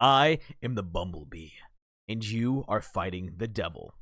I am the Bumblebee, and you are fighting the devil.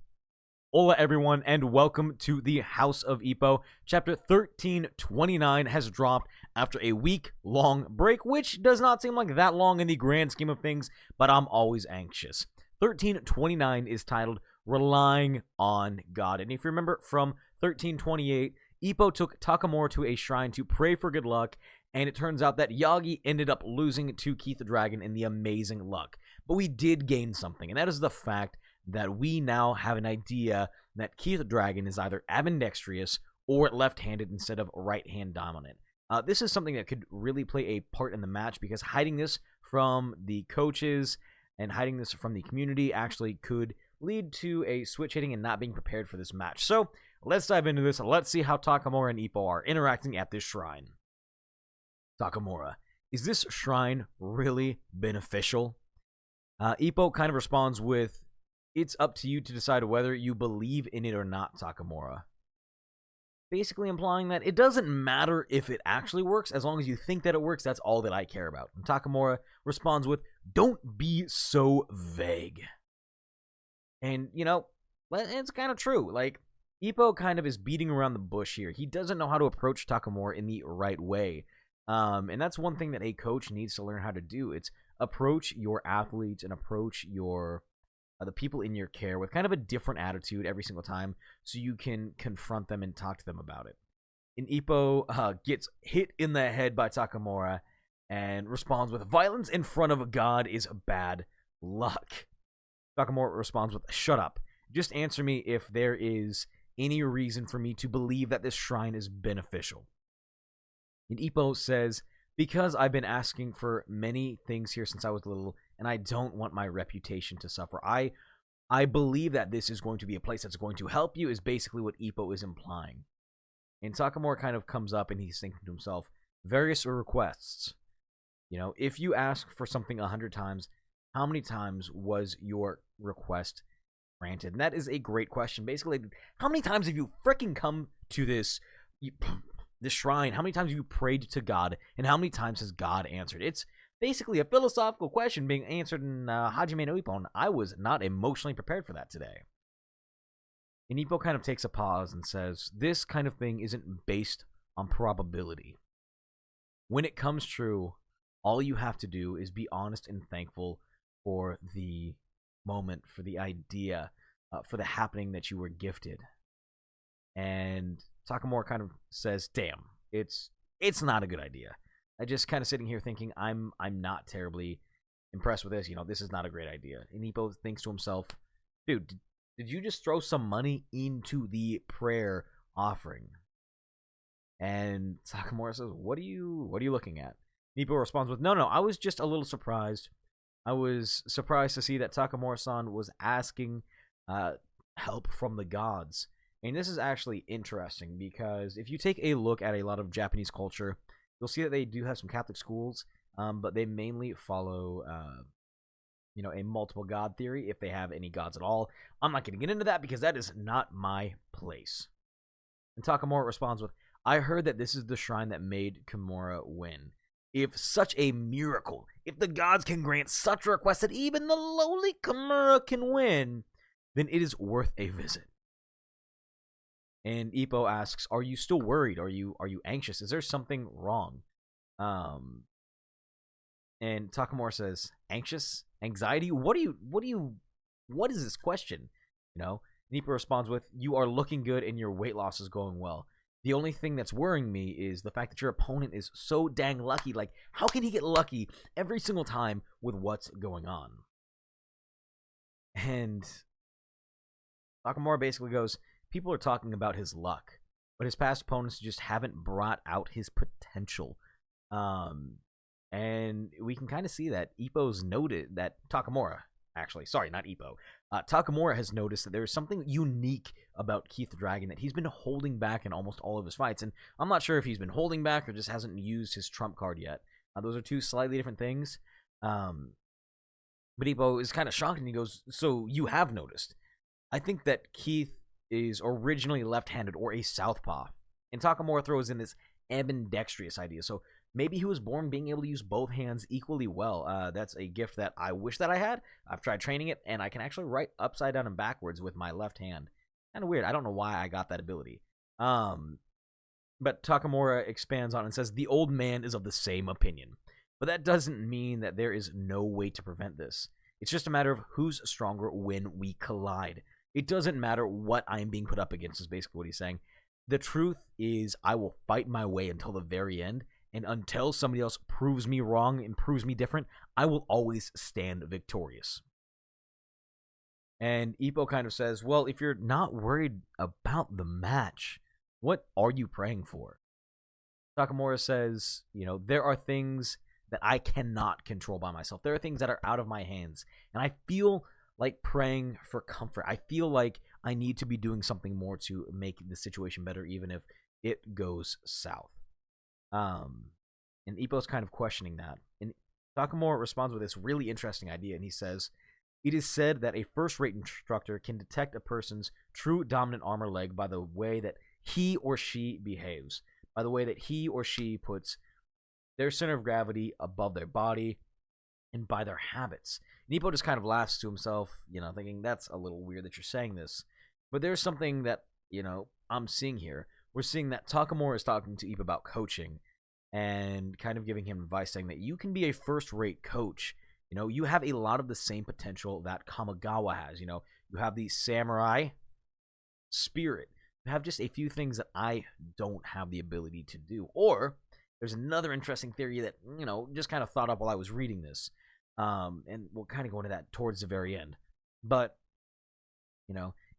Hola everyone, and welcome to the House of Ippo. Chapter 1329 has dropped after a week-long break, which does not seem like that long in the grand scheme of things, but I'm always anxious. 1329 is titled Relying on God, and if you remember from 1328, Ippo took Takamura to a shrine to pray for good luck, and it turns out that Yagi ended up losing to Keith the Dragon in the amazing luck. But we did gain something, and that is the fact that we now have an idea that Keith the Dragon is either ambidextrous or left-handed instead of right-hand dominant. This is something that could really play a part in the match, because hiding this from the coaches and hiding this from the community actually could lead to a switch hitting and not being prepared for this match. So let's dive into this. Let's see how Takamura and Ippo are interacting at this shrine. Takamura, is this shrine really beneficial? Ippo kind of responds with, it's up to you to decide whether you believe in it or not, Takamura. Basically implying that it doesn't matter if it actually works, as long as you think that it works, that's all that I care about. And Takamura responds with, don't be so vague. And, you know, it's kind of true. Like, Ippo kind of is beating around the bush here. He doesn't know how to approach Takamura in the right way. And that's one thing that a coach needs to learn how to do. It's approach your athletes and approach your the people in your care with kind of a different attitude every single time, so you can confront them and talk to them about it. And Ippo gets hit in the head by Takamura and responds with, violence in front of a god is bad luck. Takamura responds with, shut up. Just answer me if there is any reason for me to believe that this shrine is beneficial. And Ippo says, because I've been asking for many things here since I was little, and I don't want my reputation to suffer. I believe that this is going to be a place that's going to help you, is basically what Ippo is implying. And Takamura kind of comes up and he's thinking to himself, various requests. You know, if you ask for something 100 times, how many times was your request granted? And that is a great question. Basically, how many times have you freaking come to this shrine? How many times have you prayed to God, and how many times has God answered? It's basically a philosophical question being answered in Hajime no Ippo, and I was not emotionally prepared for that today. And Ippo kind of takes a pause and says, this kind of thing isn't based on probability. When it comes true, all you have to do is be honest and thankful for the moment, for the idea, for the happening that you were gifted. And Takamura kind of says, damn, it's not a good idea. I just kind of sitting here thinking, I'm not terribly impressed with this. You know, this is not a great idea. And Ippo thinks to himself, dude, did you just throw some money into the prayer offering? And Takamura says, what are you looking at? Ippo responds with, no, I was just a little surprised. I was surprised to see that Takamura-san was asking help from the gods. And this is actually interesting, because if you take a look at a lot of Japanese culture, you'll see that they do have some Catholic schools, but they mainly follow, a multiple god theory, if they have any gods at all. I'm not going to get into that because that is not my place. And Takamura responds with, I heard that this is the shrine that made Kimura win. If such a miracle, if the gods can grant such a request that even the lowly Kimura can win, then it is worth a visit. And Ippo asks, are you still worried? Are you anxious? Is there something wrong? And Takamura says, anxious? Anxiety? What is this question? You know? And Ippo responds with, you are looking good and your weight loss is going well. The only thing that's worrying me is the fact that your opponent is so dang lucky. Like, how can he get lucky every single time with what's going on? And Takamura basically goes, people are talking about his luck, but his past opponents just haven't brought out his potential. And we can kind of see that Ippo's noted that Takamura, actually, sorry, not Ippo. Takamura has noticed that there's something unique about Keith the Dragon that he's been holding back in almost all of his fights. And I'm not sure if he's been holding back or just hasn't used his trump card yet. Those are two slightly different things. But Ippo is kind of shocked and he goes, so you have noticed. I think that Keith is originally left-handed or a southpaw. And Takamura throws in this ambidextrous idea. So Maybe he was born being able to use both hands equally well. That's a gift that I wish that I had. I've tried training it, and I can actually write upside down and backwards with my left hand. Kind of weird. I don't know why I got that ability. But Takamura expands on and says, the old man is of the same opinion. But that doesn't mean that there is no way to prevent this. It's just a matter of who's stronger when we collide. It doesn't matter what I am being put up against, is basically what he's saying. The truth is, I will fight my way until the very end, and until somebody else proves me wrong and proves me different, I will always stand victorious. And Ippo kind of says, well, if you're not worried about the match, what are you praying for? Takamura says, there are things that I cannot control by myself. There are things that are out of my hands. And I feel like praying for comfort. I feel like I need to be doing something more to make the situation better, even if it goes south. And Ippo's kind of questioning that. And Takamura responds with this really interesting idea, and he says, it is said that a first-rate instructor can detect a person's true dominant arm or leg by the way that he or she behaves, by the way that he or she puts their center of gravity above their body, and by their habits. And Ippo just kind of laughs to himself, thinking, that's a little weird that you're saying this. But there's something that, I'm seeing here. We're seeing that Takamura is talking to Ippo about coaching and kind of giving him advice, saying that you can be a first-rate coach. You have a lot of the same potential that Kamigawa has. You have the samurai spirit. You have just a few things that I don't have the ability to do. Or there's another interesting theory that, just kind of thought up while I was reading this. And we'll kind of go into that towards the very end. But,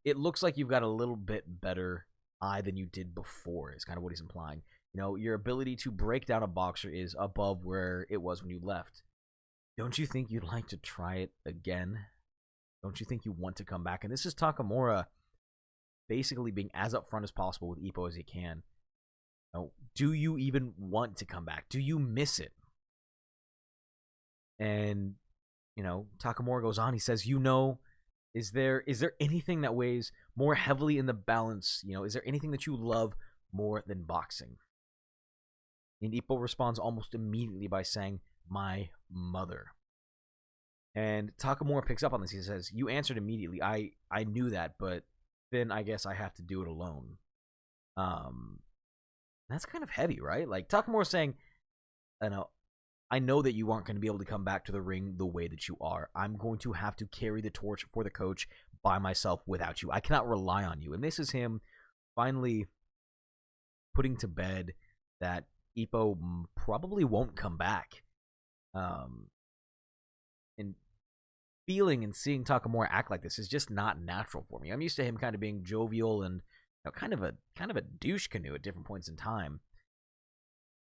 it looks like you've got a little bit better eye than you did before, is kind of what he's implying. Your ability to break down a boxer is above where it was when you left. Don't you think you'd like to try it again? Don't you think you want to come back? And this is Takamura basically being as upfront as possible with Ippo as he can. Do you even want to come back? Do you miss it? And, Takamura goes on. He says, is there anything that weighs more heavily in the balance? Is there anything that you love more than boxing? And Ippo responds almost immediately by saying, my mother. And Takamura picks up on this. He says, you answered immediately. I knew that, but then I guess I have to do it alone. That's kind of heavy, right? Like, Takamura saying, I know that you aren't going to be able to come back to the ring the way that you are. I'm going to have to carry the torch for the coach by myself without you. I cannot rely on you. And this is him finally putting to bed that Ippo probably won't come back. And feeling and seeing Takamura act like this is just not natural for me. I'm used to him kind of being jovial and kind of a douche canoe at different points in time.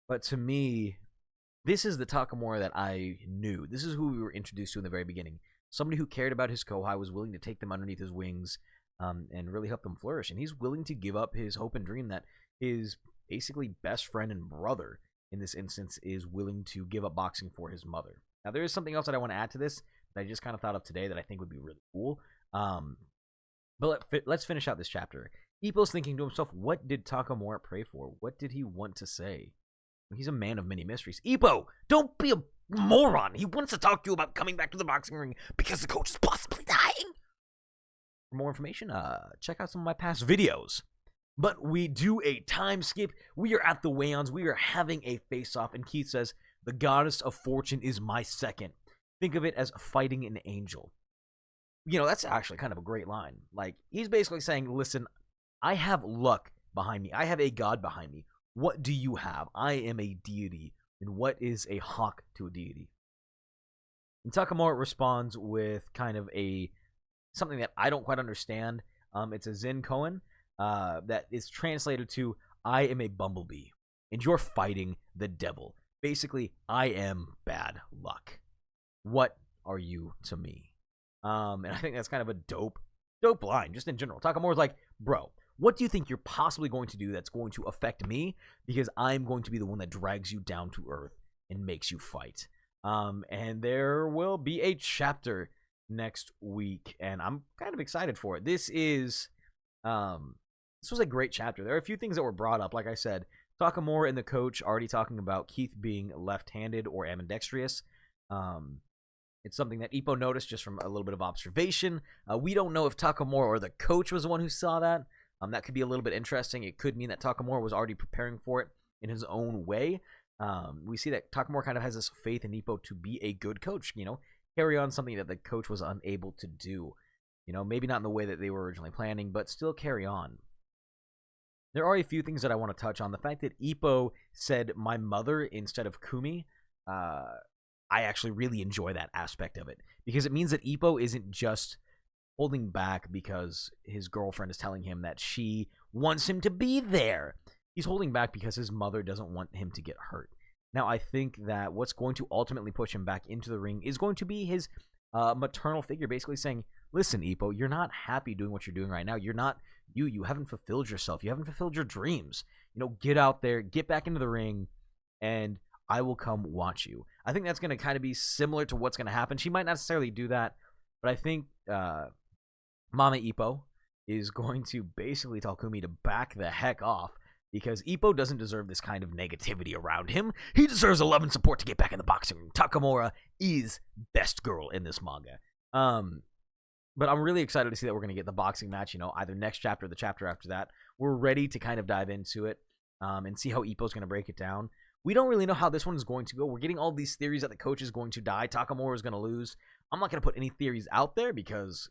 But to me, this is the Takamura that I knew. This is who we were introduced to in the very beginning. Somebody who cared about his kohai, was willing to take them underneath his wings, and really help them flourish. And he's willing to give up his hope and dream that his basically best friend and brother, in this instance, is willing to give up boxing for his mother. Now, there is something else that I want to add to this that I just kind of thought of today that I think would be really cool. But let's finish out this chapter. Ippo's thinking to himself, what did Takamura pray for? What did he want to say? He's a man of many mysteries. Ippo, don't be a moron. He wants to talk to you about coming back to the boxing ring because the coach is possibly dying. For more information, check out some of my past videos. But we do a time skip. We are at the weigh-ons. We are having a face-off, and Keith says, the goddess of fortune is my second. Think of it as fighting an angel. That's actually kind of a great line. Like, he's basically saying, listen, I have luck behind me. I have a god behind me. What do you have? I am a deity. And what is a hawk to a deity? And Takamura responds with kind of something that I don't quite understand. It's a Zen koan that is translated to, I am a bumblebee, and you're fighting the devil. Basically, I am bad luck. What are you to me? And I think that's kind of a dope line, just in general. Takamura's like, bro, what do you think you're possibly going to do that's going to affect me? Because I'm going to be the one that drags you down to earth and makes you fight. And there will be a chapter next week, and I'm kind of excited for it. This was a great chapter. There are a few things that were brought up. Like I said, Takamura and the coach already talking about Keith being left-handed or ambidextrous. It's something that Ippo noticed just from a little bit of observation. We don't know if Takamura or the coach was the one who saw that. That could be a little bit interesting. It could mean that Takamura was already preparing for it in his own way. We see that Takamura kind of has this faith in Ippo to be a good coach, carry on something that the coach was unable to do. Maybe not in the way that they were originally planning, but still carry on. There are a few things that I want to touch on. The fact that Ippo said my mother instead of Kumi, I actually really enjoy that aspect of it, because it means that Ippo isn't just holding back because his girlfriend is telling him that she wants him to be there. He's holding back because his mother doesn't want him to get hurt. Now, I think that what's going to ultimately push him back into the ring is going to be his maternal figure, basically saying, listen, Ippo, you're not happy doing what you're doing right now. You're not you. You haven't fulfilled yourself. You haven't fulfilled your dreams. Get out there, get back into the ring, and I will come watch you. I think that's going to kind of be similar to what's going to happen. She might not necessarily do that, but I think Mama Ippo is going to basically tell Kumi to back the heck off, because Ippo doesn't deserve this kind of negativity around him. He deserves love and support to get back in the boxing ring. Takamura is best girl in this manga. But I'm really excited to see that we're going to get the boxing match, either next chapter or the chapter after that. We're ready to kind of dive into it and see how Ippo's going to break it down. We don't really know how this one is going to go. We're getting all these theories that the coach is going to die, Takamura is going to lose. I'm not going to put any theories out there because,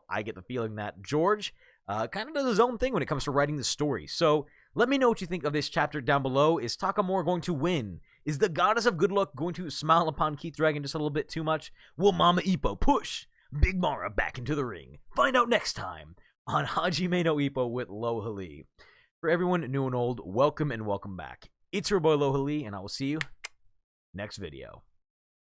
I get the feeling that George kind of does his own thing when it comes to writing the story. So let me know what you think of this chapter down below. Is Takamura going to win? Is the goddess of good luck going to smile upon Keith Dragon just a little bit too much? Will Mama Ippo push Big Mara back into the ring? Find out next time on Hajime no Ippo with Lohali. For everyone new and old, welcome and welcome back. It's your boy Lohali, and I will see you next video.